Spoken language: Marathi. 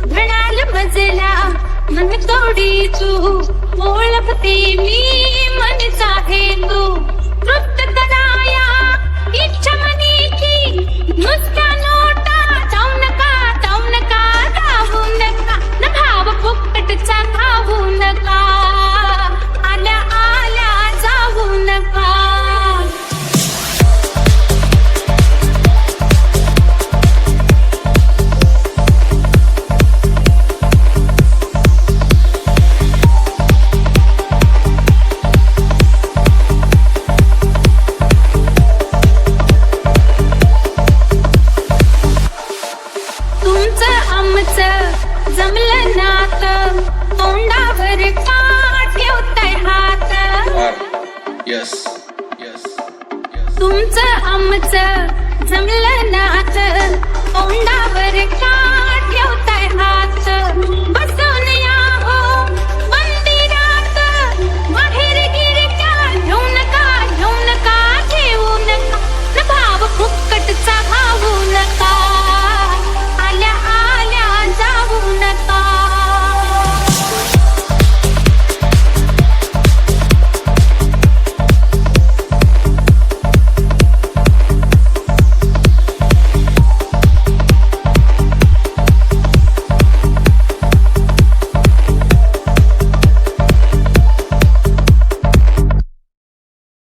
म्हणाल मजला मन तोडी तू, ओळखते मी मनचा हेतू. तृप्त कराया इच्छा मनीची, नुसत्या नोटा जाऊ नका जाऊ नका, न भाव फुकटचा खाऊ नका, आल्या आल्या जाऊ नका. तुमचं आमचं जमलं नात, तोंडावर का ठेवताय हात. Yes yes. तुमचं आमचं जमलं नात, तोंडावर का